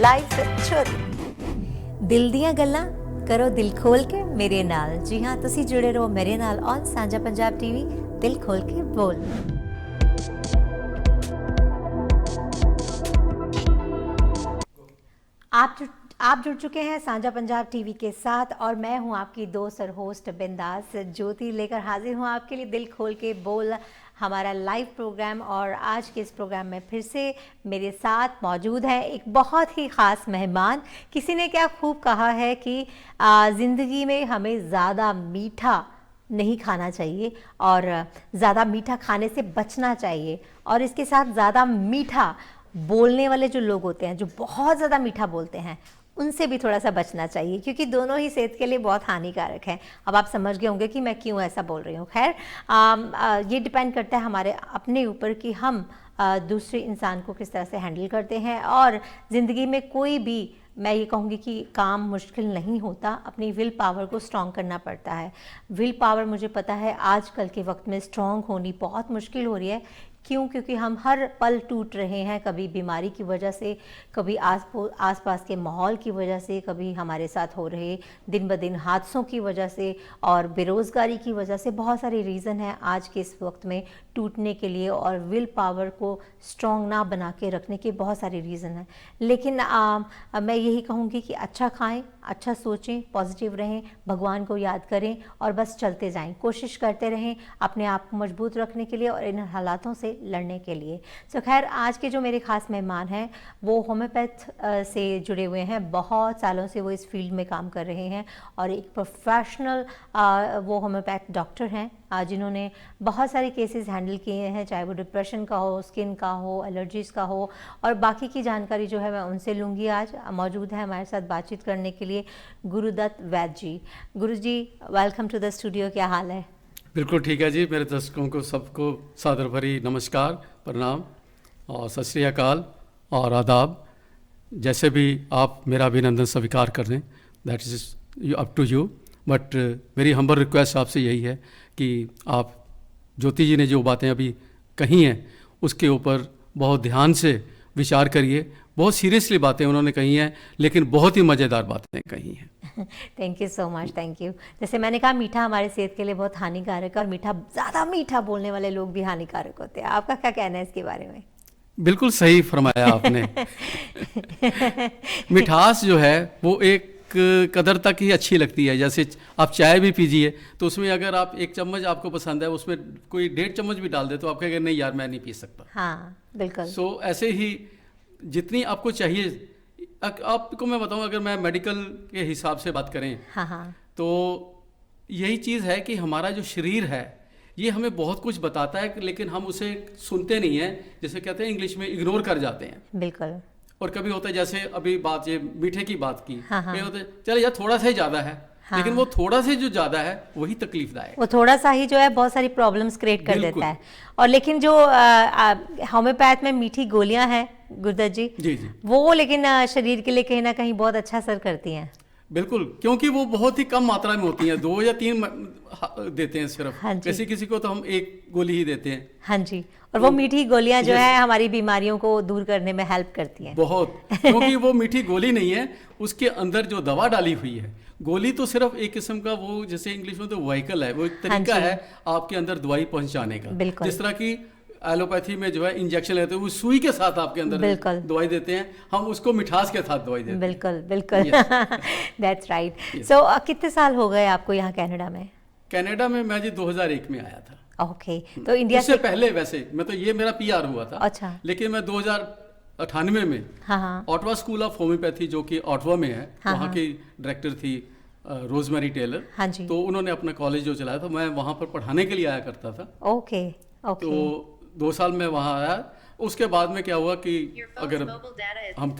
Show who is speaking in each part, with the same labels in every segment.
Speaker 1: Live ਚੋਰੀ। ਦਿਲ ਦੀਆਂ ਗੱਲਾਂ ਕਰੋ ਦਿਲ ਖੋਲ ਕੇ ਮੇਰੇ ਨਾਲ। ਜੀ ਹਾਂ, ਤੁਸੀਂ ਜੁੜੇ ਰਹੋ ਮੇਰੇ ਨਾਲ ਔਨ ਸਾਂਝਾ ਪੰਜਾਬ ਟੀਵੀ। ਦਿਲ ਖੋਲ ਕੇ ਬੋਲ। आप जुड़ चुके हैं साझा पंजाब टीवी के साथ और मैं हूं आपकी दोस्त और होस्ट बिंदास ज्योति लेकर हाजिर हूं आपके लिए दिल खोल के बोल, हमारा लाइव प्रोग्राम। और आज के इस प्रोग्राम में फिर से मेरे साथ मौजूद है एक बहुत ही ख़ास मेहमान। किसी ने क्या खूब कहा है कि ज़िंदगी में हमें ज़्यादा मीठा नहीं खाना चाहिए और ज़्यादा मीठा खाने से बचना चाहिए, और इसके साथ ज़्यादा मीठा बोलने वाले जो लोग होते हैं, जो बहुत ज़्यादा मीठा बोलते हैं, उनसे भी थोड़ा सा बचना चाहिए, क्योंकि दोनों ही सेहत के लिए बहुत हानिकारक हैं। अब आप समझ गए होंगे कि मैं क्यों ऐसा बोल रही हूँ। खैर, ये डिपेंड करता है हमारे अपने ऊपर कि हम दूसरे इंसान को किस तरह से हैंडल करते हैं। और ज़िंदगी में कोई भी, मैं ये कहूँगी कि काम मुश्किल नहीं होता, अपनी विल पावर को स्ट्रॉन्ग करना पड़ता है। विल पावर मुझे पता है आजकल के वक्त में स्ट्रॉन्ग होनी बहुत मुश्किल हो रही है। क्यों? क्योंकि हम हर पल टूट रहे हैं, कभी बीमारी की वजह से, कभी आसपास के माहौल की वजह से, कभी हमारे साथ हो रहे दिन ब दिन हादसों की वजह से और बेरोज़गारी की वजह से। बहुत सारे रीज़न हैं आज के इस वक्त में टूटने के लिए, और विल पावर को स्ट्रॉन्ग ना बना के रखने के बहुत सारे रीज़न हैं। लेकिन मैं यही कहूँगी कि अच्छा खाएं, अच्छा सोचें, पॉजिटिव रहें, भगवान को याद करें और बस चलते जाएं। कोशिश करते रहें अपने आप को मजबूत रखने के लिए और इन हालातों से लड़ने के लिए। तो खैर, आज के जो मेरे ख़ास मेहमान हैं वो होम्योपैथ से जुड़े हुए हैं। बहुत सालों से वो इस फील्ड में काम कर रहे हैं और एक प्रोफेशनल वो होम्योपैथ डॉक्टर हैं, जिन्होंने बहुत सारे केसेस हैंडल किए हैं, चाहे वो डिप्रेशन का हो, स्किन का हो, एलर्जीज़ का हो, और बाकी की जानकारी जो है मैं उनसे लूँगी। आज मौजूद है हमारे साथ बातचीत करने के लिए गुरुदत्त वैद्य जी। गुरु जी, वेलकम टू द स्टूडियो। क्या हाल है?
Speaker 2: बिल्कुल ठीक है जी। मेरे दर्शकों को सबको सादर भरी नमस्कार, प्रणाम और सत श्री अकाल और आदाब। जैसे भी आप मेरा अभिनंदन स्वीकार कर दें, that is up to you, but मेरी हम्बल रिक्वेस्ट आपसे यही है कि आप ज्योति जी ने जो बातें अभी कही हैं उसके ऊपर बहुत ध्यान से विचार करिए। बहुत सीरियसली बातें उन्होंने कही हैं, लेकिन बहुत ही मज़ेदार बातें कही हैं।
Speaker 1: Thank you so much, thank you. जैसे मैंने कहा, मीठा हमारे सेहत के लिए बहुत हानिकारक है और ज़्यादा मीठा बोलने वाले लोग भी हानिकारक होते हैं। आपका क्या कहना है इसके बारे में?
Speaker 2: बिल्कुल सही फरमाया आपने। मिठास जो है वो एक कदर तक ही अच्छी लगती है। जैसे आप चाय भी पीजिए तो उसमें अगर आप एक चम्मच आपको पसंद है, उसमें कोई 1.5 चम्मच भी डाल दे तो आप कहेंगे नहीं यार, मैं नहीं पी सकता।
Speaker 1: हाँ, बिल्कुल।
Speaker 2: सो ऐसे ही जितनी आपको चाहिए, आपको मैं बताऊं, अगर मैं मेडिकल के हिसाब से बात करें,
Speaker 1: हाँ,
Speaker 2: तो यही चीज़ है कि हमारा जो शरीर है ये हमें बहुत कुछ बताता है, लेकिन हम उसे सुनते नहीं हैं। जैसे कहते हैं इंग्लिश में, इग्नोर कर जाते हैं।
Speaker 1: बिल्कुल।
Speaker 2: और कभी होता है, जैसे अभी बात ये मीठे की बात की,
Speaker 1: हाँ।
Speaker 2: होता है चलो यार थोड़ा सा ही ज़्यादा है, हाँ। लेकिन वो थोड़ा से जो ज़्यादा है वही तकलीफदायक,
Speaker 1: वो थोड़ा सा ही जो है बहुत सारी प्रॉब्लम्स क्रिएट कर देता है। और लेकिन जो होम्योपैथ में मीठी गोलियां हैं गुरुदत्त जी,
Speaker 2: जी,
Speaker 1: वो लेकिन शरीर के लिए कहीं ना कहीं बहुत अच्छा असर करती हैं।
Speaker 2: बिल्कुल, क्योंकि वो बहुत ही कम मात्रा में होती हैं। 2 या 3 देते हैं सिर्फ।
Speaker 1: हाँ,
Speaker 2: किसी को तो हम 1 गोली ही देते हैं।
Speaker 1: हाँ जी। और वो मीठी गोलियां जो है हमारी बीमारियों को दूर करने में हेल्प करती हैं
Speaker 2: बहुत। क्योंकि वो मीठी गोली नहीं है, उसके अंदर जो दवा डाली हुई है। गोली तो सिर्फ एक किस्म का, वो जैसे इंग्लिश में तो व्हीकल है, वो एक तरीका है आपके अंदर दवाई पहुंचाने का। जिस तरह की एलोपैथी में जो है इंजेक्शन लेते हैं, वो सुई के साथ आपके अंदर दवाई देते हैं, हम उसको मिठास के साथ दवाई देते हैं।
Speaker 1: बिल्कुल बिल्कुल, दैट्स राइट। सो कितने साल हो गए आपको यहाँ कनाडा में?
Speaker 2: कनाडा में मैं जी 2001 में आया था।
Speaker 1: ओके, तो इंडिया
Speaker 2: से पहले वैसे मैं तो, ये मेरा PR हुआ था।
Speaker 1: अच्छा।
Speaker 2: लेकिन मैं 2098 में ऑटवा स्कूल ऑफ होम्योपैथी, जो कि ऑटवा में है, वहाँ की डायरेक्टर थी रोजमेरी टेलर।
Speaker 1: हाँ जी।
Speaker 2: तो उन्होंने अपना कॉलेज जो चलाया था, मैं वहाँ पर पढ़ाने के लिए आया करता था।
Speaker 1: ओके।
Speaker 2: तो 2 साल में वहाँ आया। उसके बाद में क्या हुआ कि अगर हम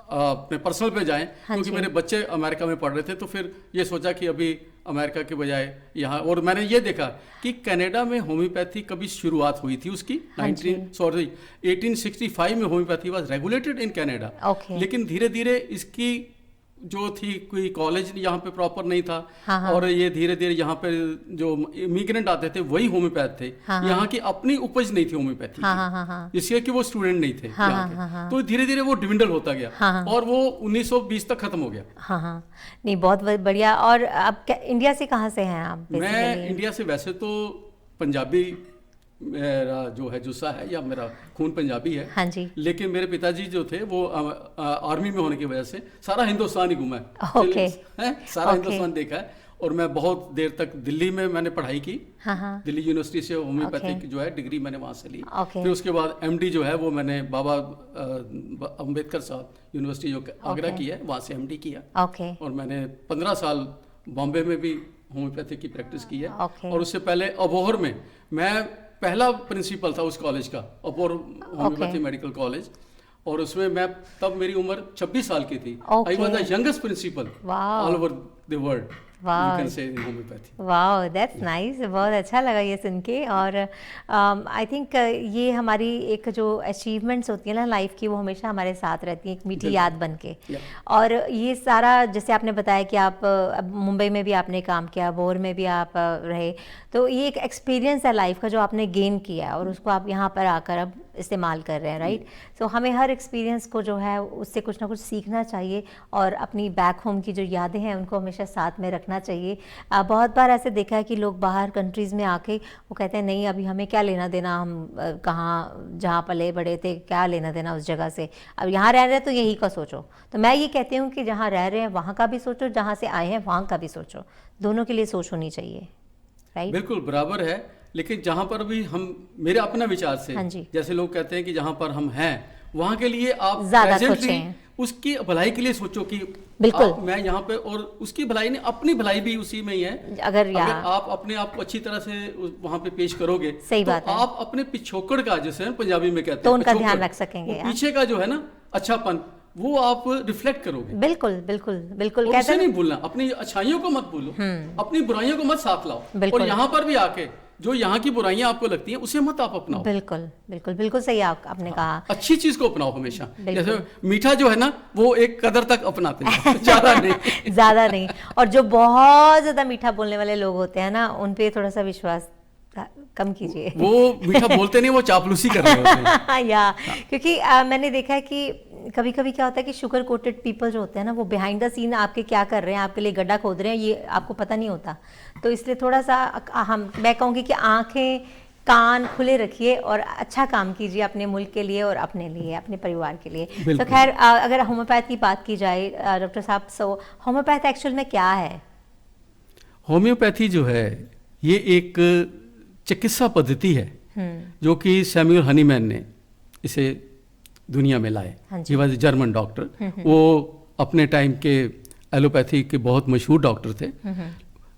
Speaker 2: अपने पर्सनल पे जाएं, क्योंकि मेरे बच्चे अमेरिका में पढ़ रहे थे, तो फिर ये सोचा कि अभी अमेरिका के बजाय यहाँ, और मैंने ये देखा कि कनाडा में होम्योपैथी कभी शुरुआत हुई थी उसकी 1865 में homeopathy was regulated in Canada. लेकिन धीरे धीरे इसकी जो थी कोई कॉलेज यहाँ पे प्रॉपर नहीं था।
Speaker 1: हाँ।
Speaker 2: और ये धीरे धीरे यहाँ पे जो इमिग्रेंट आते थे वही होम्योपैथ थे। यहाँ की अपनी उपज नहीं थी होम्योपैथी की, इसलिए कि वो स्टूडेंट नहीं थे यहाँ के। तो धीरे धीरे वो डिविंडल होता गया और वो 1920 तक खत्म हो गया।
Speaker 1: हाँ, नहीं बहुत बढ़िया। और अब इंडिया से कहाँ से हैं आप?
Speaker 2: मैं इंडिया से वैसे तो पंजाबी मेरा जो है जुस्सा है या मेरा खून पंजाबी है।
Speaker 1: हाँ जी।
Speaker 2: लेकिन मेरे पिताजी जो थे वो आर्मी में होने की वजह से सारा हिंदुस्तान ही घूमा
Speaker 1: है।
Speaker 2: सारा हिंदुस्तान देखा है। और मैं बहुत देर तक दिल्ली में मैंने पढ़ाई की। दिल्ली यूनिवर्सिटी से होम्योपैथिक जो है डिग्री मैंने वहाँ से ली। फिर उसके बाद एमडी जो है वो मैंने बाबा अम्बेडकर साहब यूनिवर्सिटी जो आगरा की है वहाँ से एमडी किया। और मैंने 15 साल बॉम्बे में भी होम्योपैथिक की प्रैक्टिस की है। और उससे पहले अबोहर में मैं पहला प्रिंसिपल था उस कॉलेज का, अबोहर होम्योपैथी मेडिकल कॉलेज। और उसमें मैं तब मेरी उम्र 26 साल की थी। I was the youngest principal all over the world.
Speaker 1: Wow, that's nice. बहुत अच्छा लगा ये सुन के। और आई थिंक ये हमारी एक जो अचीवमेंट्स होती है ना लाइफ की, वो हमेशा हमारे साथ रहती है, एक मीठी याद बन के। और ये सारा जैसे आपने बताया कि आप मुंबई में भी आपने काम किया, बोर में भी आप रहे, तो ये एक एक्सपीरियंस है लाइफ का जो आपने गेन किया और उसको आप यहाँ पर आकर अब इस्तेमाल कर रहे हैं, राइट? सो हमें हर एक्सपीरियंस को जो है उससे कुछ ना कुछ सीखना चाहिए और अपनी बैक होम की जो यादें हैं उनको हमेशा साथ में रखना चाहिए। बहुत बार ऐसे देखा है कि लोग बाहर कंट्रीज़ में आके वो कहते हैं नहीं अभी हमें क्या लेना देना, हम कहाँ जहाँ पले बड़े थे क्या लेना देना उस जगह से, अब यहाँ रह रहे हैं तो यही का सोचो। तो मैं ये कहती हूँ कि जहाँ रह रहे हैं वहाँ का भी सोचो, जहाँ से आए हैं वहाँ का भी सोचो, दोनों के लिए सोच होनी चाहिए, राइट?
Speaker 2: बिल्कुल बराबर है। लेकिन जहाँ पर भी हम, मेरे अपना विचार से, जैसे लोग कहते हैं कि जहाँ पर हम हैं वहाँ के लिए आप प्रेजेंटली उसकी भलाई के लिए सोचो कि
Speaker 1: बिल्कुल
Speaker 2: मैं यहाँ पे, और उसकी भलाई नहीं अपनी भलाई भी उसी में ही है। अगर आप अपने आप को अच्छी तरह से वहाँ पे पेश करोगे,
Speaker 1: सही
Speaker 2: तो
Speaker 1: बात है,
Speaker 2: आप अपने पिछोकड़ का, जैसे पंजाबी में कहते हैं,
Speaker 1: तो उनका ध्यान रख सकेंगे।
Speaker 2: पीछे का जो है ना अच्छापन वो आप रिफ्लेक्ट करोगे।
Speaker 1: बिल्कुल बिल्कुल बिल्कुल।
Speaker 2: कैसे नहीं भूलना, अपनी अच्छाइयों को मत भूलो, अपनी बुराइयों को मत साथ लाओ। और यहाँ पर भी आके जो यहाँ की बुराइयां आपको लगती हैं उसे मत आप अपनाओ।
Speaker 1: बिल्कुल बिल्कुल बिल्कुल सही आपने कहा।
Speaker 2: अच्छी चीज को अपनाओ हमेशा। जैसे मीठा जो है ना वो एक कदर तक अपनाते हैं, ज्यादा नहीं
Speaker 1: ज्यादा नहीं। और जो बहुत ज्यादा मीठा बोलने वाले लोग होते हैं ना उन पे थोड़ा सा विश्वास कम कीजिए।
Speaker 2: वो मीठा बोलते नहीं, वो चापलूसी कर रहे होते हैं।
Speaker 1: या क्योंकि मैंने देखा है कि कभी कभी क्या होता है कि शुगर कोटेड पीपल जो होते हैं ना वो बिहाइंड द सीन आपके क्या कर रहे हैं, आपके लिए गड्ढा खोद रहे हैं, ये आपको पता नहीं होता। तो इसलिए थोड़ा सा मैं कहूँगी कि आंखें कान खुले रखिए और अच्छा काम कीजिए अपने मुल्क के लिए और अपने लिए, अपने परिवार के लिए। तो खैर अगर होम्योपैथ की बात की जाए डॉक्टर साहब, सो होम्योपैथ एक्चुअल में क्या है?
Speaker 2: होम्योपैथी जो है ये एक चिकित्सा पद्धति है जो कि सैमुअल हनीमैन ने इसे दुनिया में लाए। He was German doctor. वो अपने टाइम के एलोपैथी के बहुत मशहूर डॉक्टर थे।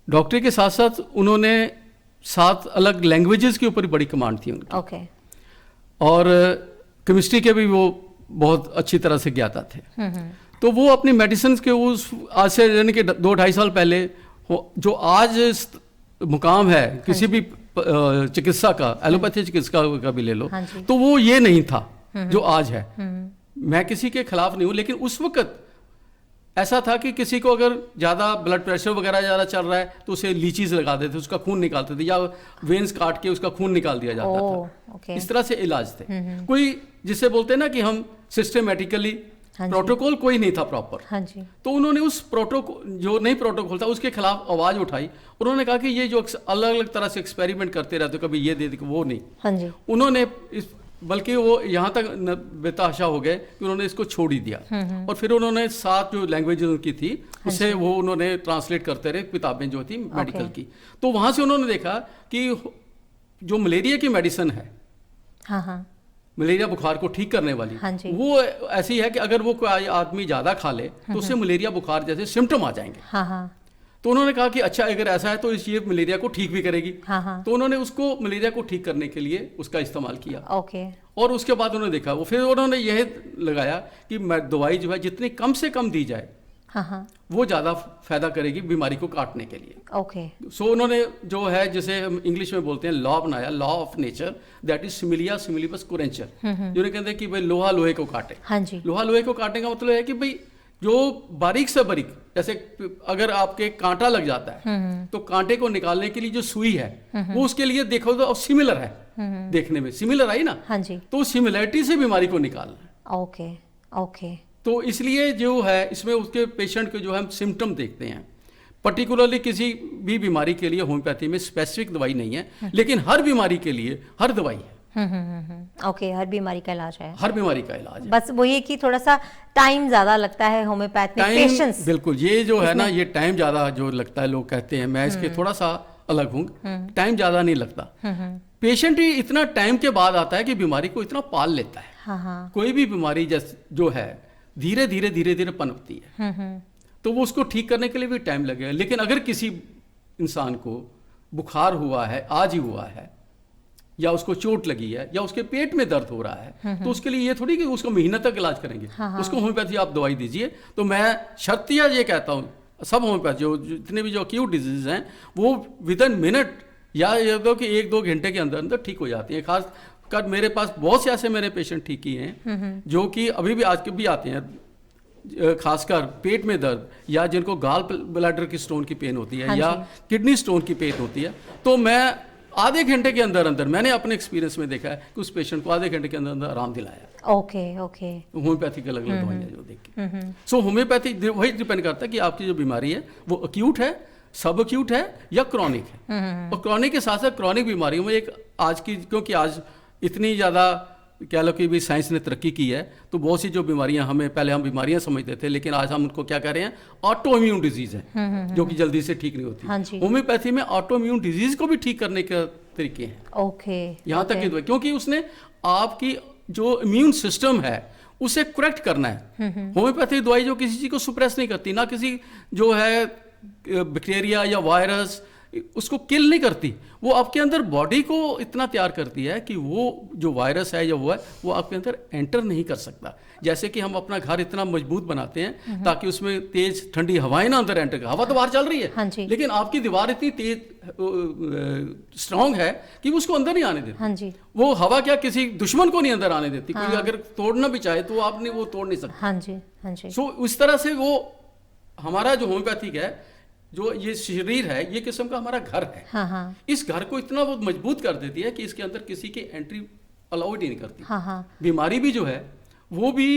Speaker 2: डॉक्टरी के साथ साथ उन्होंने 7 अलग लैंग्वेजेस के ऊपर बड़ी कमांड थी उनकी। और केमिस्ट्री के भी वो बहुत अच्छी तरह से ज्ञाता थे। तो वो अपनी मेडिसिन के उस आज से यानी कि 2-2.5 साल पहले जो आज मुकाम है किसी भी चिकित्सा का, एलोपैथी चिकित्सा का भी ले लो, तो वो ये नहीं था जो आज है। मैं किसी के खिलाफ नहीं हूं, लेकिन उस वक्त ऐसा था कि किसी को अगर ज़्यादा ब्लड प्रेशर वगैरह ज़्यादा चल रहा है तो उसे लीचीज लगा देते, उसका खून निकालते थे, या वेन्स काट के उसका खून निकाल दिया जाता था। इस तरह से इलाज थे। कोई जिसे बोलते हैं ना कि हम सिस्टमेटिकली प्रोटोकॉल कोई नहीं था प्रॉपर। तो उन्होंने उस प्रोटोकॉल जो नहीं प्रोटोकॉल था उसके खिलाफ आवाज उठाई। उन्होंने कहा कि ये जो अलग अलग तरह से एक्सपेरिमेंट करते रहते, कभी ये दे दे, वो नहीं। उन्होंने बल्कि वो यहाँ तक बेतहाशा हो गए कि उन्होंने इसको छोड़ ही दिया। और फिर उन्होंने 7 जो लैंग्वेज उनकी थी उसे वो उन्होंने ट्रांसलेट करते रहे, किताबें जो थी मेडिकल की। तो वहाँ से उन्होंने देखा कि जो मलेरिया की मेडिसिन है, मलेरिया बुखार को ठीक करने वाली, वो ऐसी है कि अगर वो कोई आदमी ज़्यादा खा ले तो उससे मलेरिया बुखार जैसे सिम्टम आ जाएंगे। तो उन्होंने कहा कि अच्छा अगर ऐसा है तो ये मलेरिया को ठीक भी करेगी। तो उन्होंने उसको मलेरिया को ठीक करने के लिए उसका इस्तेमाल किया। और उसके बाद उन्होंने देखा, वो फिर उन्होंने यह लगाया कि दवाई जो है जितनी कम से कम दी जाए वो ज़्यादा फायदा करेगी बीमारी को काटने के लिए। सो उन्होंने जो है जिसे हम इंग्लिश में बोलते हैं लॉ बनाया, law of nature, that is similia similibus curentur. जो कहते हैं कि भाई लोहा लोहे को काटे। लोहा लोहे को काटने का मतलब है कि भाई जो बारीक से बारीक, जैसे अगर आपके कांटा लग जाता है तो कांटे को निकालने के लिए जो सुई है वो उसके लिए देखो तो सिमिलर है, देखने में सिमिलर आई ना।
Speaker 1: हाँ जी।
Speaker 2: तो सिमिलरिटी से बीमारी को निकालना है।
Speaker 1: Okay okay.
Speaker 2: तो इसलिए जो है इसमें उसके पेशेंट के जो है हम सिम्टम देखते हैं। पर्टिकुलरली किसी भी बीमारी के लिए होम्योपैथी में स्पेसिफिक दवाई नहीं है, लेकिन हर बीमारी के लिए हर दवाई है।
Speaker 1: ओके, हर बीमारी का इलाज है।
Speaker 2: हर बीमारी का इलाज है।
Speaker 1: बस वो ये कि थोड़ा सा टाइम ज्यादा लगता है होम्योपैथ में, पेशेंस।
Speaker 2: बिल्कुल, ये जो है ना, ये टाइम ज्यादा जो लगता है, लोग कहते हैं, मैं इसके थोड़ा सा अलग हूँ, टाइम ज्यादा नहीं लगता। पेशेंट ही इतना टाइम के बाद आता है कि बीमारी को इतना पाल लेता है।
Speaker 1: हाँ।
Speaker 2: कोई भी बीमारी जो है धीरे धीरे पनपती है, तो वो उसको ठीक करने के लिए भी टाइम लगेगा। लेकिन अगर किसी इंसान को बुखार हुआ है, आज ही हुआ है, या उसको चोट लगी है, या उसके पेट में दर्द हो रहा है, तो उसके लिए ये थोड़ी कि उसको महीना तक इलाज करेंगे। उसको होम्योपैथी आप दवाई दीजिए। तो मैं शर्तिया ये कहता हूँ, सब होम्योपैथ जो जितने भी जो अक्यूट डिजीज हैं वो विदिन मिनट या ये दो कि 1-2 घंटे के अंदर अंदर ठीक हो जाती है। खास कर मेरे पास बहुत से ऐसे मेरे पेशेंट ठीक ही हैं जो कि अभी भी आज के भी आते हैं, खासकर पेट में दर्द, या जिनको गाल ब्लैडर की स्टोन की पेन होती है,
Speaker 1: हाँ
Speaker 2: या किडनी स्टोन की पेन होती है। तो मैं आधे घंटे के अंदर अंदर, मैंने अपने एक्सपीरियंस में देखा है कि उस पेशेंट को आधे घंटे के अंदर अंदर आराम दिलाया।
Speaker 1: Okay okay.
Speaker 2: होम्योपैथी के अलग अलग दवाइयाँ जो देख के। सो होम्योपैथी वही डिपेंड करता है कि आपकी जो बीमारी है वो अक्यूट है, सब अक्यूट है, या क्रॉनिक है। और क्रॉनिक के साथ साथ क्रॉनिक बीमारियों में एक आज की, क्योंकि आज इतनी ज़्यादा कह लो कि भी साइंस ने तरक्की की है, तो बहुत सी जो बीमारियां हमें पहले हम बीमारियां समझते थे, लेकिन आज हम उनको क्या कह रहे हैं, ऑटो इम्यून डिजीज है, जो कि जल्दी से ठीक नहीं होती।
Speaker 1: हाँ जी।
Speaker 2: होम्योपैथी में ऑटो इम्यून डिजीज को भी ठीक करने के तरीके हैं।
Speaker 1: ओके।
Speaker 2: यहाँ तक कि क्योंकि उसने आपकी जो इम्यून सिस्टम है उसे करेक्ट करना है। होम्योपैथी दवाई जो किसी चीज को सुप्रेस नहीं करती, ना किसी जो है बैक्टीरिया या वायरस उसको किल नहीं करती, वो आपके अंदर बॉडी को इतना तैयार करती है कि वो जो वायरस है या वो है वो आपके अंदर एंटर नहीं कर सकता। जैसे कि हम अपना घर इतना मजबूत बनाते हैं ताकि उसमें तेज ठंडी हवाएं ना अंदर एंटर कर, हवा तो बाहर चल रही है,
Speaker 1: हाँ जी।
Speaker 2: लेकिन आपकी दीवार इतनी तेज स्ट्रांग है कि उसको अंदर नहीं आने देती।
Speaker 1: हाँ जी।
Speaker 2: वो हवा क्या किसी दुश्मन को नहीं अंदर आने देती। कोई अगर तोड़ना भी चाहे तो आपने वो तोड़ नहीं सकता।
Speaker 1: हाँ जी। हाँ जी।
Speaker 2: सो इस तरह से वो हमारा जो होम्योपैथिक है, जो ये शरीर है, ये किस्म का हमारा घर है।
Speaker 1: हाँ।
Speaker 2: इस घर को इतना वो मजबूत कर देती है कि इसके अंदर किसी की एंट्री अलाउड ही नहीं करती।
Speaker 1: हाँ।
Speaker 2: बीमारी भी जो है वो भी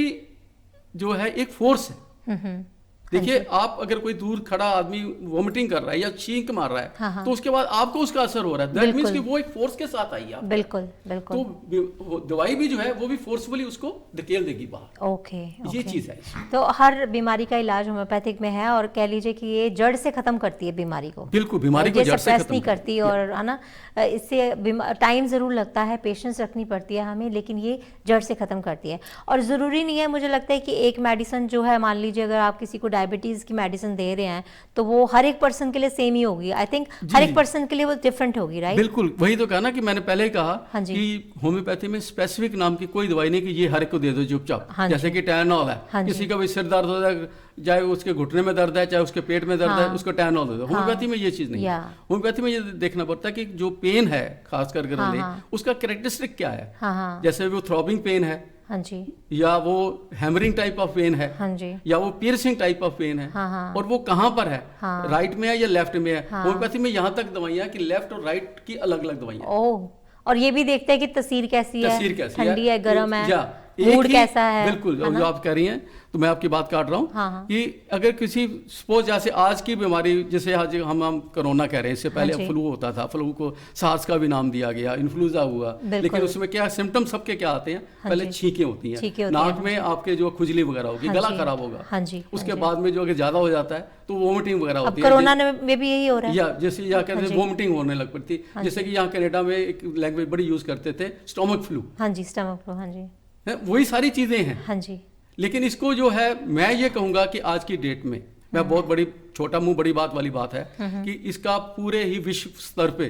Speaker 2: जो है एक फोर्स है। देखिए, आप अगर कोई दूर खड़ा आदमी वोमिटिंग कर रहा है या छींक मार रहा है,
Speaker 1: हाँ।
Speaker 2: तो उसके बाद आपको उसका असर हो रहा है। दैट मींस कि वो एक फोर्स के साथ आई है।
Speaker 1: बिल्कुल बिल्कुल।
Speaker 2: तो दवाई भी जो है वो भी फोर्सफुली उसको धकेल देगी बाहर।
Speaker 1: ओके।
Speaker 2: ये चीज है।
Speaker 1: तो हर बीमारी का इलाज होम्योपैथिक में है, और कह लीजिए कि ये जड़ से खत्म करती है बीमारी को।
Speaker 2: बिल्कुल, बीमारी को जड़ से खत्म
Speaker 1: नहीं करती, और है ना, इससे टाइम जरूर लगता है, पेशेंस रखनी पड़ती है हमें, लेकिन ये जड़ से खत्म करती है। और जरूरी नहीं है, मुझे लगता है कि एक मेडिसिन जो है, मान लीजिए अगर आप किसी को डायबिटीज की मेडिसिन दे रहे हैं तो वो हर एक पर्सन के लिए सेम ही होगी। आई थिंक हर एक पर्सन के लिए वो डिफरेंट होगी, राइट?
Speaker 2: बिल्कुल, वही तो कहा ना कि मैंने पहले ही कहा
Speaker 1: हाँ जी।
Speaker 2: कि होम्योपैथी में स्पेसिफिक नाम की कोई दवाई नहीं कि ये हर एक को दे दो चुपचाप।
Speaker 1: हाँ
Speaker 2: जैसे कि टाइनॉल है,
Speaker 1: हाँ
Speaker 2: किसी का भी सिर दर्द हो जाए, चाहे उसके घुटने में दर्द है, चाहे उसके पेट में दर्द है, उसको टाइनॉल दे दो। होम्योपैथी में ये चीज नहीं है। होम्योपैथी में ये देखना पड़ता है कि जो पेन है, खासकर गले, उसका कैरेक्टरिस्टिक क्या है। जैसे वो थ्रॉबिंग पेन है,
Speaker 1: हाँ जी,
Speaker 2: या वो हैमरिंग टाइप ऑफ पेन है,
Speaker 1: हाँ जी,
Speaker 2: या वो पियर्सिंग टाइप ऑफ पेन है, और वो कहाँ पर है, राइट में है या लेफ्ट में है। होम्योपैथी में यहाँ तक दवाइयाँ कि लेफ्ट और राइट की अलग अलग दवाइयाँ।
Speaker 1: ओह, और ये भी देखते हैं कि तस्वीर कैसी है, ठंडी है, गर्म है, मूड कैसा है।
Speaker 2: बिल्कुल, जो आप कह रही हैं, तो मैं आपकी बात काट रहा हूँ कि अगर किसी सपोज जैसे आज की बीमारी, जैसे आज हम कोरोना कह रहे हैं, इससे पहले फ्लू होता था, फ्लू को सार्स का भी नाम दिया गया, इन्फ्लूएंजा हुआ, लेकिन उसमें क्या सिम्टम्स सबके क्या आते हैं, पहले छींकें होती हैं, नाक में आपके जो खुजली वगैरह होगी, गला खराब होगा, उसके बाद में जो अगर ज्यादा हो जाता है तो वोमिटिंग वगैरह होती है।
Speaker 1: कोरोना में भी यही हो रहा है,
Speaker 2: या जैसे यहाँ कहते हैं वोमिटिंग होने लग पड़ती, जैसे कि यहाँ कनाडा में एक लैंग्वेज बड़ी यूज करते थे, स्टोमक फ्लू।
Speaker 1: हाँ जी, स्टमक फ्लू, हाँ जी,
Speaker 2: वही सारी चीजें हैं।
Speaker 1: हाँ जी।
Speaker 2: लेकिन इसको जो है, मैं ये कहूंगा कि आज की डेट में, मैं बहुत बड़ी छोटा मुंह बड़ी बात वाली बात है कि इसका पूरे ही विश्व स्तर पे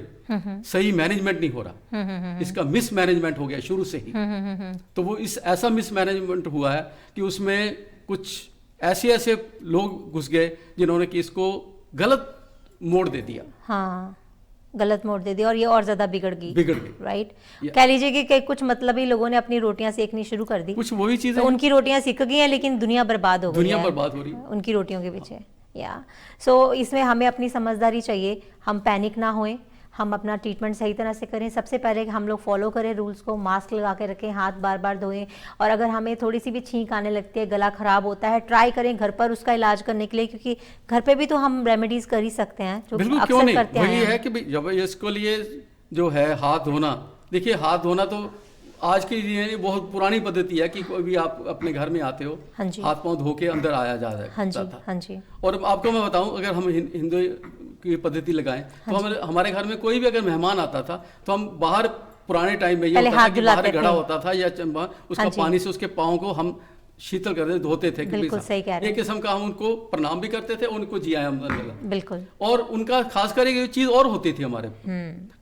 Speaker 2: सही मैनेजमेंट नहीं हो रहा, इसका मिस मैनेजमेंट हो गया शुरू से ही। तो वो इस ऐसा मिस मैनेजमेंट हुआ है कि उसमें कुछ ऐसे लोग घुस गए जिन्होंने कि इसको गलत मोड़ दे दिया।
Speaker 1: हाँ। गलत मोड़ दे दिया और ये और ज्यादा बिगड़ गई, राइट।
Speaker 2: Yeah.
Speaker 1: कह लीजिए कि कुछ मतलब ही लोगों ने अपनी रोटियां सेकनी शुरू कर दी,
Speaker 2: कुछ वही चीज़
Speaker 1: तो उनकी रोटियां सिक गई हैं लेकिन दुनिया बर्बाद हो गई
Speaker 2: दुनिया
Speaker 1: है
Speaker 2: बर्बाद हो रही है
Speaker 1: उनकी रोटियों के पीछे। या सो इसमें हमें अपनी समझदारी चाहिए, हम पैनिक ना होएं, हम अपना ट्रीटमेंट सही तरह से करें। सबसे पहले हम लोग फॉलो करें रूल्स को, मास्क लगा के रखें, हाथ बार बार धोएं, और अगर हमें थोड़ी सी भी छींक आने लगती है, गला खराब होता है, ट्राई करें घर पर उसका इलाज करने के लिए, क्योंकि घर पे भी तो हम रेमेडीज कर ही सकते हैं जो
Speaker 2: बिल्कुल, क्यों
Speaker 1: अक्सर
Speaker 2: नहीं।
Speaker 1: करते
Speaker 2: वही
Speaker 1: हैं।
Speaker 2: है कि भाई जब इसको लिए जो है हाथ धोना, देखिए हाथ धोना तो आज की ये बहुत पुरानी पद्धति है कि कोई भी आप अपने घर में आते हो,
Speaker 1: हाँ जी,
Speaker 2: हाथ पांव धो के अंदर आया जा
Speaker 1: हाँ जी,
Speaker 2: था।
Speaker 1: हाँ जी।
Speaker 2: और आपको मैं बताऊं, अगर हम हिंदू की पद्धति लगाएं तो हमारे घर में कोई भी अगर मेहमान आता था तो हम बाहर, पुराने टाइम में ये होता था कि बाहर घड़ा होता था या उसका पानी से उसके पाँव को हम शीतल करते धोते थे।
Speaker 1: बिल्कुल सही कह रहे हैं।
Speaker 2: एक किस्म का हम उनको प्रणाम भी करते थे, उनको जी आया मिला।
Speaker 1: बिल्कुल।
Speaker 2: और उनका खासकर एक चीज और होती थी हमारे,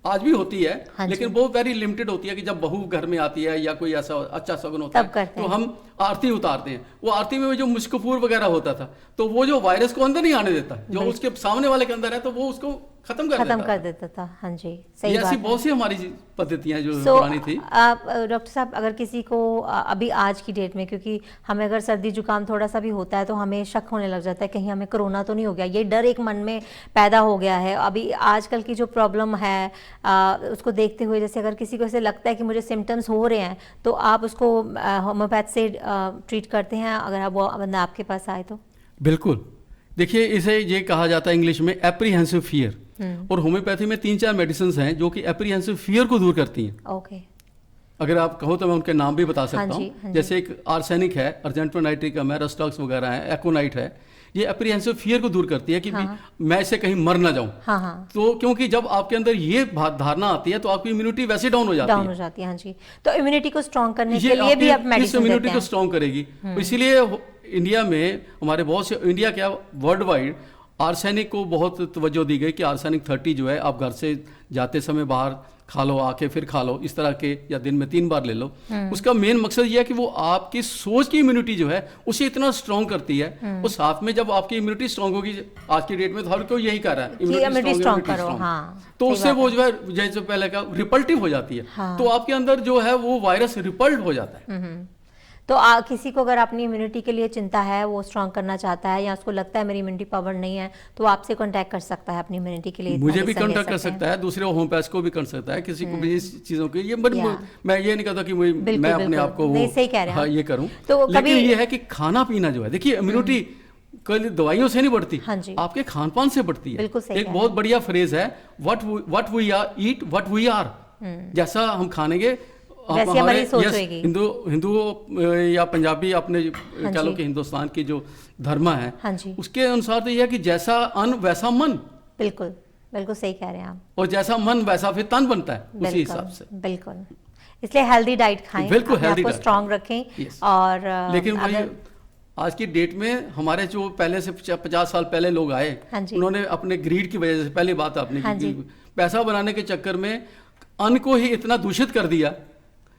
Speaker 2: आज भी होती है,
Speaker 1: हाँ,
Speaker 2: लेकिन बहुत वेरी लिमिटेड होती है कि जब बहू घर में आती है या कोई ऐसा अच्छा सगुन होता है तो हम आरती उतारते हैं। वो आरती में जो मुश्कफूर वगैरह होता था तो वो जो वायरस को अंदर नहीं आने देता, जो उसके सामने वाले के अंदर है तो वो उसको खत्म कर देता था।
Speaker 1: हाँ जी, सही बात है।
Speaker 2: ऐसी बहुत सी हमारी पद्धतियां जो पुरानी थी।
Speaker 1: डॉक्टर साहब, अगर किसी को अभी आज की डेट में, क्योंकि हमें अगर सर्दी जुकाम थोड़ा सा भी होता है तो हमें शक होने लग जाता है कहीं हमें कोरोना तो नहीं हो गया, ये डर एक मन में पैदा हो गया है। अभी आजकल की जो प्रॉब्लम है उसको देखते हुए, जैसे अगर किसी को ऐसे लगता है कि मुझे सिम्टम्स हो रहे हैं तो आप उसको होम्योपैथ से ट्रीट करते हैं अगर वो बंदा आपके पास आए तो?
Speaker 2: बिल्कुल, देखिए इसे ये कहा जाता है इंग्लिश में एप्रीहेंसिव फियर, और होम्योपैथी में 3-4 मेडिसिन हैं जो कि एप्रीहेंसिव फियर को दूर करती हैं।
Speaker 1: ओके।
Speaker 2: अगर आप कहो तो मैं उनके नाम भी बता सकता
Speaker 1: हाँ
Speaker 2: हूँ। जैसे एक आर्सेनिक है, अर्जेंटोनाइट्रिकम है, रस्टॉक्स वगैरह है, एकोनाइट है। ये एप्रीहेंसिव फियर को दूर करती है कि मैं इससे कहीं मर ना जाऊं। तो क्योंकि जब आपके अंदर ये धारणा आती है तो आपकी इम्यूनिटी वैसे डाउन हो जाती है।
Speaker 1: हाँ जी, तो इम्यूनिटी को स्ट्रॉन्ग करने के लिए भी आप मेडिसिन देते हैं।
Speaker 2: इम्यूनिटी को स्ट्रॉन्ग करेगी। इसीलिए इंडिया में हमारे बहुत से, इंडिया क्या वर्ल्ड वाइड आर्सेनिक को बहुत तवज्जो दी गई कि आर्सेनिक 30 जो है आप घर से जाते समय बाहर खा लो, आके फिर खा लो, इस तरह के, या दिन में 3 बार ले लो। उसका मेन मकसद ये है कि वो आपकी सोच की इम्यूनिटी जो है उसे इतना स्ट्रॉन्ग करती है। और साथ में जब आपकी इम्यूनिटी स्ट्रॉन्ग होगी, आज की डेट में तो हर कोई यही कर रहा है, इम्यूनिटी स्ट्रॉन्ग करो। तो उससे वो जो है जैसे पहले का रिपल्टिव हो जाती है। तो आपके अंदर जो है वो वायरस रिपल्ट हो जाता है।
Speaker 1: तो किसी को अगर अपनी इम्यूनिटी के लिए चिंता है, वो स्ट्रॉन्ग करना चाहता है, या उसको लगता है मेरी इम्यूनिटी पावर नहीं है, तो आपसे कांटेक्ट कर सकता है अपनी इम्यूनिटी के लिए।
Speaker 2: मुझे भी कांटेक्ट कर सकता है, दूसरे होम्योपैथ को भी कर सकता है, किसी को भी इस चीजों के ये मैं ये नहीं कहता कि मैं अपने आप को
Speaker 1: सही कह रहे हैं
Speaker 2: ये करूं। तो लेकिन ये है कि खाना पीना जो है, देखिए इम्यूनिटी दवाइयों से नहीं बढ़ती, आपके खान पान से बढ़ती है। एक बहुत बढ़िया फ्रेज है, what we are eat what we are. जैसा हम खानेंगे
Speaker 1: वैसे हमारी सोच होगी।
Speaker 2: हिंदू या पंजाबी, अपने कह लो कि हिंदुस्तान की जो धर्म है, उसके अनुसार तो यह है कि जैसा अन्न वैसा मन।
Speaker 1: बिल्कुल बिल्कुल सही कह रहे हैं आप।
Speaker 2: और जैसा मन वैसा फिर तन बनता है उसी हिसाब से।
Speaker 1: बिल्कुल, इसलिए हेल्दी डाइट खाएं,
Speaker 2: बिल्कुल हेल्दी डाइट
Speaker 1: स्ट्रॉन्ग रखें। और
Speaker 2: लेकिन वही आज की डेट में हमारे जो पहले से 50 साल पहले लोग आए, उन्होंने अपने ग्रीड की वजह से, पहली बात आपने की, पैसा बनाने के चक्कर में अन्न को ही इतना दूषित कर दिया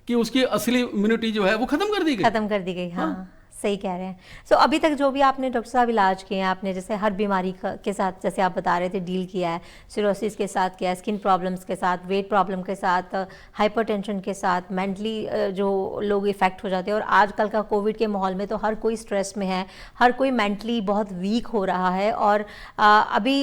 Speaker 2: कि उसकी असली इम्यूनिटी जो है वो खत्म कर दी गई।
Speaker 1: हाँ, सही कह रहे हैं। सो अभी तक जो भी आपने डॉक्टर साहब इलाज किए हैं, आपने जैसे हर बीमारी के साथ, जैसे आप बता रहे थे, डील किया है, सिरोसिस के साथ किया है, स्किन प्रॉब्लम्स के साथ, वेट प्रॉब्लम के साथ, हाइपरटेंशन के साथ, मेंटली जो लोग इफेक्ट हो जाते हैं। और आजकल का कोविड के माहौल में तो हर कोई स्ट्रेस में है, हर कोई मेंटली बहुत वीक हो रहा है। और अभी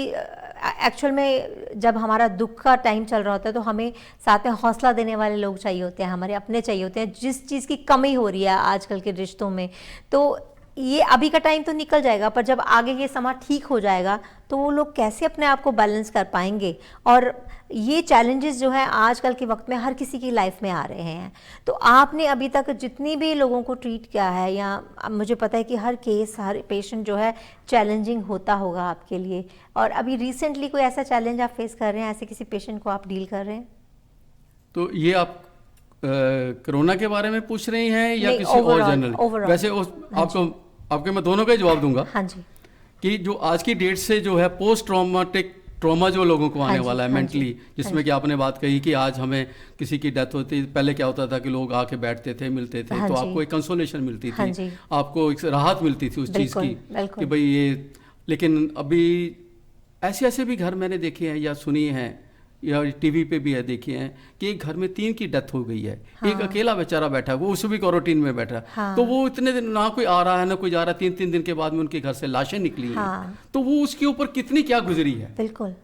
Speaker 1: एक्चुअल में जब हमारा दुख का टाइम चल रहा होता है तो हमें साथ में हौसला देने वाले लोग चाहिए होते हैं, हमारे अपने चाहिए होते हैं, जिस चीज़ की कमी हो रही है आजकल के रिश्तों में। तो ये अभी का टाइम तो निकल जाएगा, पर जब आगे ये समा ठीक हो जाएगा तो वो लोग कैसे अपने आप को बैलेंस कर पाएंगे। और ये चैलेंजेस जो है आजकल के वक्त में हर किसी की लाइफ में आ रहे हैं। तो आपने अभी तक जितनी भी लोगों को ट्रीट किया है, या मुझे पता है कि हर केस, हर पेशेंट जो है चैलेंजिंग होता होगा आपके लिए, और अभी रिसेंटली कोई ऐसा चैलेंज आप फेस कर रहे हैं, ऐसे किसी पेशेंट को आप डील कर रहे हैं?
Speaker 2: तो ये आप कोरोना के बारे में पूछ रही हैं या किसी और जनरल? वैसे आपके मैं दोनों का ही जवाब दूंगा।
Speaker 1: हाँ जी।
Speaker 2: कि जो आज की डेट से जो है पोस्ट ट्रॉमाटिक ट्रॉमा जो लोगों को आने वाला है मेंटली, जिसमें कि आपने बात कही कि आज हमें किसी की डेथ होती, पहले क्या होता था कि लोग आके बैठते थे, मिलते थे, तो आपको एक कंसोलेशन मिलती थी, आपको एक राहत मिलती थी उस चीज़ की कि भाई ये। लेकिन अभी ऐसे भी घर मैंने देखे हैं या सुनी हैं या टीवी पे भी है देखे हैं कि एक घर में 3 की डेथ हो गई है। एक अकेला बेचारा बैठा है, वो उस भी क्वारंटीन में बैठा है। तो वो इतने दिन ना कोई आ रहा है ना कोई जा रहा है, 3-3 दिन के बाद में उनके घर से लाशें निकली हैं। तो वो उसके ऊपर कितनी क्या गुजरी है।
Speaker 1: बिल्कुल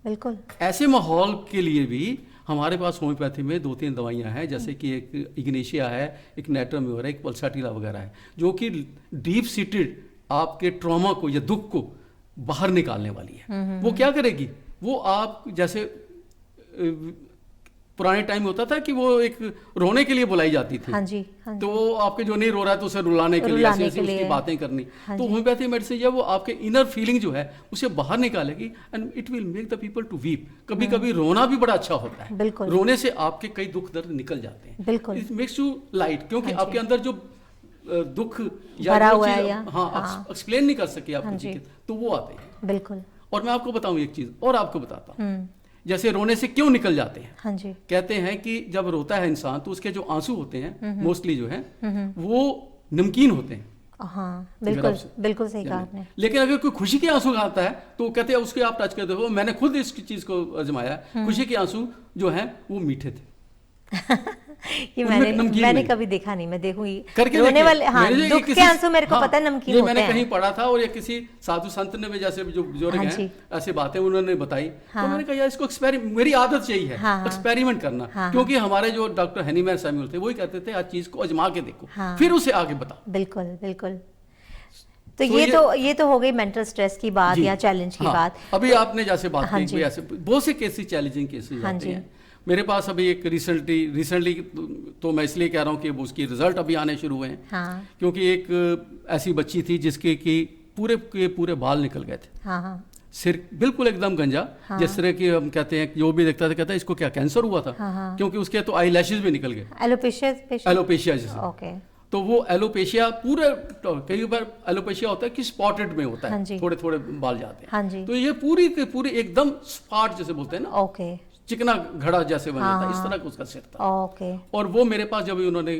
Speaker 1: बिल्कुल।
Speaker 2: ऐसे माहौल के लिए भी हमारे पास होम्योपैथी में 2-3 दवाइयाँ हैं, जैसे कि एक इग्नेशिया है, एक नेट्रोम्योर है, एक पल्साटिला वगैरह है, जो कि डीप सीटेड आपके ट्रॉमा को या दुख को बाहर निकालने वाली है। वो क्या करेगी, वो आप जैसे पुराने टाइम होता था कि वो एक रोने के लिए बुलाई जाती थी।
Speaker 1: हाँ जी, हाँ जी।
Speaker 2: तो वो आपके जो नहीं रो रहा है तो उसे रुलाने के लिए ऐसे उसकी बातें करनी। तो होम्योपैथी मेडिसिन जो है वो आपके इनर फीलिंग जो है उसे बाहर निकालेगी and it will make the people to weep. कभी कभी रोना भी बड़ा अच्छा होता है।
Speaker 1: बिल्कुल।
Speaker 2: रोने से आपके कई दुख दर्द निकल जाते हैं।
Speaker 1: बिल्कुल।
Speaker 2: इट मेक्स यू लाइट, क्योंकि आपके अंदर जो दुख
Speaker 1: भरा हुआ है या
Speaker 2: एक्सप्लेन नहीं कर सके आप किसी के, तो वो आते हैं।
Speaker 1: बिल्कुल।
Speaker 2: और मैं आपको बताऊं एक चीज और आपको बताता हूँ, जैसे रोने से क्यों निकल जाते हैं।
Speaker 1: हाँ जी।
Speaker 2: कहते हैं कि जब रोता है इंसान तो उसके जो आंसू होते हैं मोस्टली जो है वो नमकीन होते हैं।
Speaker 1: हाँ बिल्कुल बिल्कुल सही कहा आपने।
Speaker 2: लेकिन अगर कोई खुशी के आंसू आता है तो कहते हैं उसके आप टच करते हो, मैंने खुद इस चीज को आजमाया, खुशी के आंसू जो है वो मीठे थे।
Speaker 1: ये मैंने कभी देखा नहीं, मैं देखूंगी रोने वाले। हाँ, दुख के आंसू मेरे को पता है नमकीन होते हैं।
Speaker 2: मैंने कहीं पढ़ा था और ये किसी साधु संत ने भी जैसे जो बुजुर्ग हैं ऐसी बातें उन्होंने बताई। तो मैंने कहा यार इसको मेरी आदत यही है एक्सपेरिमेंट करना, क्योंकि हमारे जो डॉक्टर हनीमैन सैमुअल थे वही कहते थे हर चीज को आजमा के देखो फिर उसे आगे बताओ।
Speaker 1: बिल्कुल बिल्कुल। तो ये तो हो गई मेंटल स्ट्रेस की बात या चैलेंज की बात।
Speaker 2: अभी आपने जैसे बात की ऐसे बहुत से केसेस चैलेंजिंग केसेस आते हैं मेरे पास। अभी एक रिसेंटली तो मैं इसलिए कह रहा हूँ कि उसकी रिजल्ट अभी आने शुरू हुए हैं। क्योंकि एक ऐसी बच्ची थी जिसके कि पूरे बाल निकल गए थे। सिर बिल्कुल एकदम गंजा। जिस तरह की हम कहते हैं, जो भी देखता था कहता है इसको क्या कैंसर हुआ था। क्योंकि उसके तो आई लैशेज भी निकल गए, एलोपेशिया जैसे। तो वो एलोपेशिया कई बार एलोपेशिया होता है कि स्पॉटेड में होता है, थोड़े थोड़े बाल जाते हैं। तो ये पूरी के पूरी एकदम स्पॉट जैसे बोलते हैं ना, चिकना घड़ा जैसे बन जाता है, इस तरह का उसका सिर था। और वो मेरे पास जब उन्होंने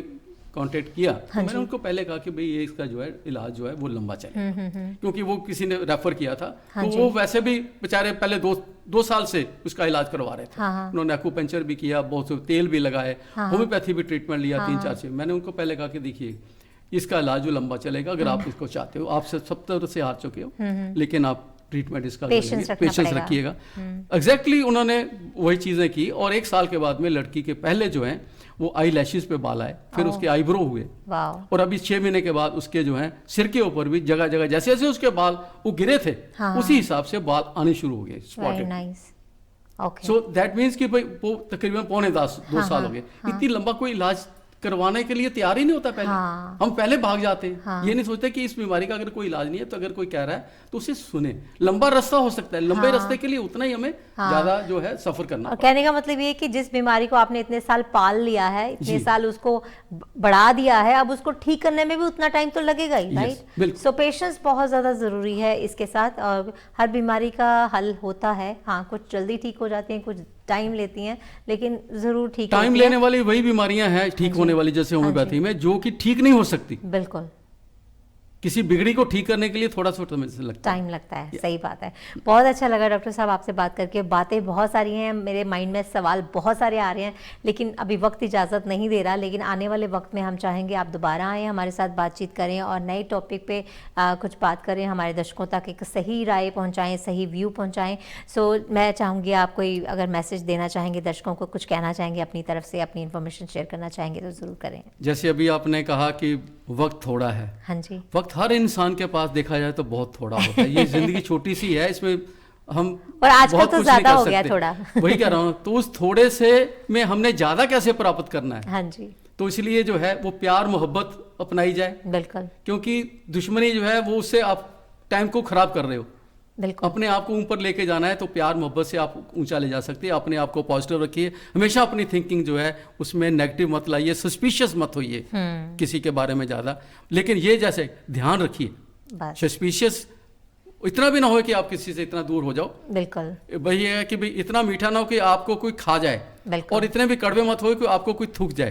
Speaker 2: कांटेक्ट किया तो मैंने उनको पहले कहा कि भाई ये इसका जो है इलाज जो है वो लंबा चलेगा, क्योंकि वो किसी ने रेफर किया था। तो वो वैसे भी बेचारे पहले 2 साल से उसका इलाज करवा रहे थे। उन्होंने एक्यूपंक्चर भी किया, बहुत से तेल भी लगाए, होम्योपैथी भी ट्रीटमेंट लिया 3-4 से। मैंने उनको पहले कहा कि देखिए इसका इलाज जो लंबा चलेगा, अगर आप इसको चाहते हो, आप सब तरह से हार चुके हो, लेकिन आप ट्रीटमेंट इसका पेशेंस रखिएगा। एग्जैक्टली उन्होंने वही चीजें की और 1 साल के बाद में लड़की के पहले जो है वो आई लैशेस पे बाल आए, फिर उसके आईब्रो हुए, और अभी 6 महीने के बाद उसके जो है सिर के ऊपर भी जगह जगह जैसे जैसे उसके बाल वो गिरे थे उसी हिसाब से बाल आने शुरू हो गए स्पॉटेड। सो दैट मीन्स कि भाई वो तकरीबन 2 साल हो गए। इतनी लंबा कोई इलाज करवाने के लिए तैयार ही नहीं होता पहले। हम पहले भाग जाते हैं। ये नहीं सोचते कि इस बीमारी का अगर कोई इलाज नहीं है, तो अगर कोई कह रहा है तो उसे सुने। लंबा रास्ता हो सकता है, लंबे रास्ते के लिए उतना ही हमें ज्यादा जो है सफर करना।
Speaker 1: और कहने का मतलब ये कि जिस बीमारी को आपने इतने साल पाल लिया है, इतने साल उसको बढ़ा दिया है, अब उसको ठीक करने में भी उतना टाइम तो लगेगा ही, राइट? सो पेशेंस बहुत ज्यादा जरूरी है इसके साथ। और हर बीमारी का हल होता है। हाँ, कुछ जल्दी ठीक हो जाती हैं, कुछ टाइम लेती हैं, लेकिन जरूर ठीक
Speaker 2: टाइम लेने वाली वही बीमारियां हैं ठीक होने वाली, जैसे होम्योपैथी में, जो कि ठीक नहीं हो सकती।
Speaker 1: बिल्कुल।
Speaker 2: किसी बिगड़ी को ठीक करने के लिए थोड़ा सा
Speaker 1: टाइम लगता है। सही बात है। बहुत अच्छा लगा डॉक्टर साहब आपसे बात करके। बातें बहुत सारी हैं, मेरे माइंड में सवाल बहुत सारे आ रहे हैं, लेकिन अभी वक्त इजाज़त नहीं दे रहा। लेकिन आने वाले वक्त में हम चाहेंगे आप दोबारा आएँ, हमारे साथ बातचीत करें और नए टॉपिक पे कुछ बात करें, हमारे दर्शकों तक एक सही राय पहुँचाएँ, सही व्यू पहुँचाएँ। सो मैं चाहूँगी आप कोई अगर मैसेज देना चाहेंगे दर्शकों को, कुछ कहना चाहेंगे अपनी तरफ से, अपनी इन्फॉर्मेशन शेयर करना चाहेंगे तो ज़रूर करें।
Speaker 2: जैसे अभी आपने कहा कि वक्त थोड़ा है।
Speaker 1: हाँ जी।
Speaker 2: वक्त हर इंसान के पास देखा जाए तो बहुत थोड़ा होता है। ये जिंदगी छोटी सी है, इसमें हम
Speaker 1: और आजकल तो ज्यादा हो गया थोड़ा।
Speaker 2: वही कह रहा हूँ, तो उस थोड़े से में हमने ज्यादा कैसे प्राप्त करना है।
Speaker 1: हाँ जी।
Speaker 2: तो इसलिए जो है वो प्यार मोहब्बत अपनाई जाए।
Speaker 1: बिल्कुल।
Speaker 2: क्योंकि दुश्मनी जो है वो उससे आप टाइम को खराब कर रहे हो।
Speaker 1: बिल्कुल।
Speaker 2: अपने आप को ऊपर लेके जाना है तो प्यार मोहब्बत से आप ऊंचा ले जा सकते हैं। अपने आप को पॉजिटिव रखिए, हमेशा अपनी थिंकिंग जो है उसमें नेगेटिव मत लाइए, सस्पिशियस मत होइए किसी के बारे में ज़्यादा। लेकिन ये जैसे ध्यान रखिए, सस्पिशियस इतना भी ना हो कि आप किसी से इतना दूर हो जाओ।
Speaker 1: बिल्कुल।
Speaker 2: वही है कि भाई इतना मीठा ना हो कि आपको कोई खा जाए, और इतने भी कड़वे मत हो कि आपको कोई थूक जाए।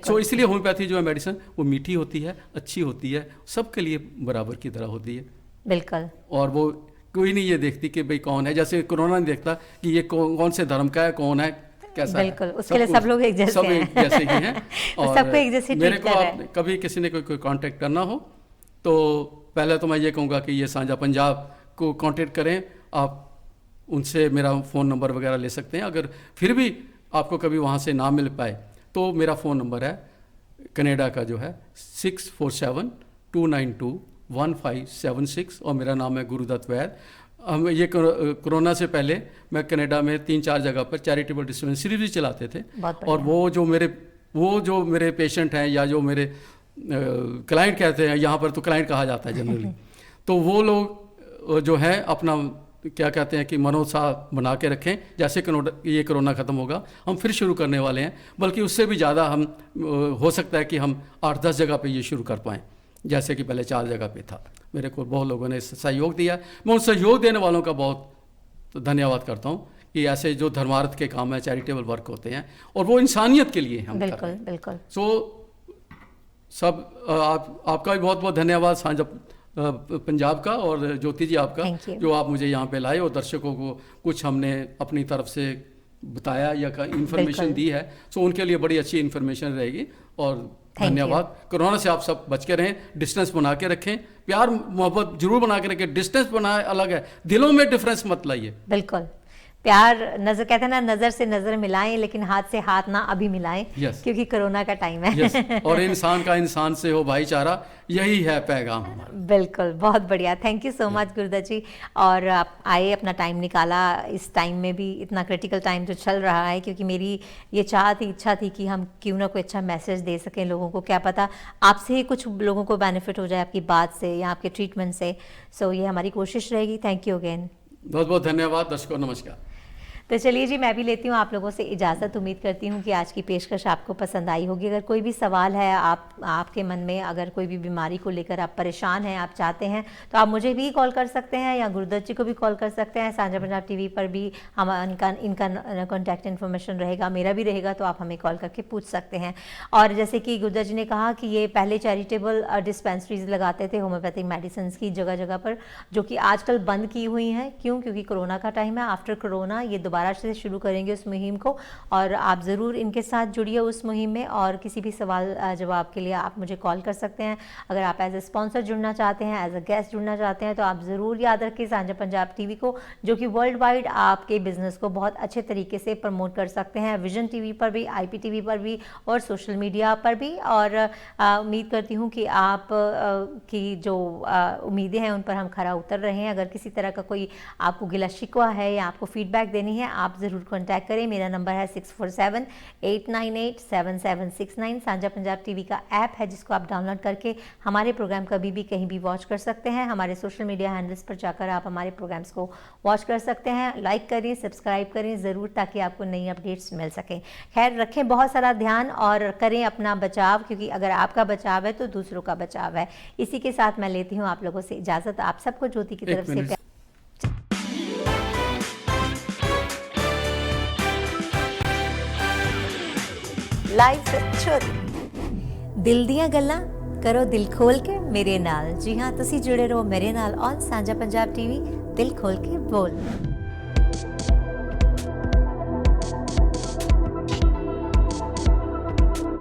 Speaker 2: तो इसलिए होम्योपैथी जो है मेडिसिन वो मीठी होती है, अच्छी होती है, सबके लिए बराबर की तरह होती है।
Speaker 1: बिल्कुल।
Speaker 2: और वो कोई नहीं ये देखती कि भाई कौन है, जैसे कोरोना नहीं देखता कि ये कौन से धर्म का है, कौन है, कैसा है।
Speaker 1: बिल्कुल, उसके लिए सब लोग एक जैसे
Speaker 2: सब
Speaker 1: हैं।
Speaker 2: एक जैसे ही हैं। और
Speaker 1: सबको एक जैसे
Speaker 2: मेरे
Speaker 1: ट्रीट
Speaker 2: को
Speaker 1: कर रहे
Speaker 2: आप
Speaker 1: हैं।
Speaker 2: कभी किसी ने कोई कांटेक्ट करना हो तो पहले तो मैं ये कहूँगा कि ये साझा पंजाब को कांटेक्ट करें। आप उनसे मेरा फ़ोन नंबर वगैरह ले सकते हैं। अगर फिर भी आपको कभी वहाँ से ना मिल पाए तो मेरा फ़ोन नंबर है कनाडा का जो है 6472921576 और मेरा नाम है गुरुदत्त वैद। हम ये कोरोना से पहले मैं कनाडा में 3-4 जगह पर चैरिटेबल डिस्पेंसरी भी चलाते थे।
Speaker 1: बहुत
Speaker 2: और वो जो मेरे पेशेंट हैं या जो मेरे क्लाइंट कहते हैं, यहाँ पर तो क्लाइंट कहा जाता है जनरली, तो वो लोग जो है अपना क्या कहते हैं कि मनोत्साह बना के रखें। जैसे ये कोरोना ख़त्म होगा हम फिर शुरू करने वाले हैं, बल्कि उससे भी ज़्यादा हम हो सकता है कि हम 8-10 जगह पे ये शुरू कर पाएँ, जैसे कि पहले 4 जगह पे था। मेरे को बहुत लोगों ने सहयोग दिया, मैं उन सहयोग देने वालों का बहुत धन्यवाद करता हूँ कि ऐसे जो धर्मार्थ के काम है, चैरिटेबल वर्क होते हैं और वो इंसानियत के लिए हम कर रहे हैं।
Speaker 1: बिल्कुल।
Speaker 2: सो सब आपका भी बहुत बहुत धन्यवाद साझा पंजाब का और ज्योति जी आपका, जो आप मुझे यहाँ पे लाए और दर्शकों को कुछ हमने अपनी तरफ से बताया या इन्फॉर्मेशन दी है। सो उनके लिए बड़ी अच्छी इन्फॉर्मेशन रहेगी और धन्यवाद। कोरोना से आप सब बच के रहें, डिस्टेंस बना के रखें, प्यार मोहब्बत जरूर बना के रखें। डिस्टेंस बनाए अलग है, दिलों में डिफरेंस मत लाइए।
Speaker 1: बिल्कुल, प्यार नजर कहते हैं ना, नजर से नजर मिलाएं लेकिन हाथ से हाथ ना अभी मिलाएं।
Speaker 2: yes.
Speaker 1: क्योंकि कोरोना का टाइम है।
Speaker 2: yes. और इंसान का इंसान से हो भाईचारा, यही है पैगाम हमारा।
Speaker 1: बिल्कुल, बहुत बढ़िया, thank you so much Gurudutt ji. और आप आए, अपना टाइम निकाला, इस टाइम में भी इतना क्रिटिकल टाइम जो चल रहा है, क्योंकि मेरी ये इच्छा थी कि हम क्यों ना कोई अच्छा मैसेज दे सकें लोगों को। क्या पता आपसे ही कुछ लोगों को बेनिफिट हो जाए आपकी बात से या आपके ट्रीटमेंट से। सो ये हमारी कोशिश रहेगी। Thank you again.
Speaker 2: बहुत बहुत धन्यवाद। दर्शकों नमस्कार।
Speaker 1: तो चलिए जी, मैं भी लेती हूँ आप लोगों से इजाज़त। उम्मीद करती हूँ कि आज की पेशकश आपको पसंद आई होगी। अगर कोई भी सवाल है आपके मन में, अगर कोई भी बीमारी को लेकर आप परेशान हैं, आप चाहते हैं, तो आप मुझे भी कॉल कर सकते हैं या गुरुदत्त जी को भी कॉल कर सकते हैं। साझा पंजाब टीवी पर भी हम इनका कॉन्टैक्ट इन्फॉर्मेशन रहेगा, मेरा भी रहेगा, तो आप हमें कॉल करके पूछ सकते हैं। और जैसे कि गुरुदत्त जी ने कहा कि ये पहले चैरिटेबल डिस्पेंसरीज लगाते थे होम्योपैथिक मेडिसिन की जगह जगह पर, जो कि आजकल बंद की हुई हैं। क्यों? क्योंकि कोरोना का टाइम है। आफ्टर कोरोना ये दोबारा से शुरू करेंगे उस मुहिम को, और आप ज़रूर इनके साथ जुड़िए उस मुहिम में। और किसी भी सवाल जवाब के लिए आप मुझे कॉल कर सकते हैं। अगर आप एज ए स्पॉन्सर जुड़ना चाहते हैं, एज अ गेस्ट जुड़ना चाहते हैं, तो आप ज़रूर याद रखिए साझा पंजाब टीवी को, जो कि वर्ल्ड वाइड आपके बिजनेस को बहुत अच्छे तरीके से प्रमोट कर सकते हैं। विजन टीवी पर भी, IPTV पर भी और सोशल मीडिया पर भी। और उम्मीद करती हूँ कि आप की जो उम्मीदें हैं उन पर हम खरा उतर रहे हैं। अगर किसी तरह का कोई आपको गिला शिकवा है या आपको फीडबैक देनी है, आप ज़रूर कॉन्टैक्ट करें। मेरा नंबर है 6478987769। साझा पंजाब टीवी का ऐप है जिसको आप डाउनलोड करके हमारे प्रोग्राम कभी भी कहीं भी वॉच कर सकते हैं। हमारे सोशल मीडिया हैंडल्स पर जाकर आप हमारे प्रोग्राम्स को वॉच कर सकते हैं। लाइक करें, सब्सक्राइब करें ज़रूर, ताकि आपको नई अपडेट्स मिल सकें। खैर, रखें बहुत सारा ध्यान और करें अपना बचाव, क्योंकि अगर आपका बचाव है तो दूसरों का बचाव है। इसी के साथ मैं लेती हूँ आप लोगों से इजाज़त। आप सबको ज्योति की तरफ से लाइव दिल ਦੀਆਂ ਗੱਲਾਂ ਕਰੋ ਦਿਲ ਖੋਲ ਕੇ ਮੇਰੇ ਨਾਲ। ਜੀ ਹਾਂ, ਤੁਸੀਂ ਜੁੜੇ ਰਹੋ ਮੇਰੇ ਨਾਲ ਔਨ ਸਾਂਝਾ ਪੰਜਾਬ ਟੀਵੀ, ਦਿਲ ਖੋਲ ਕੇ ਬੋਲ।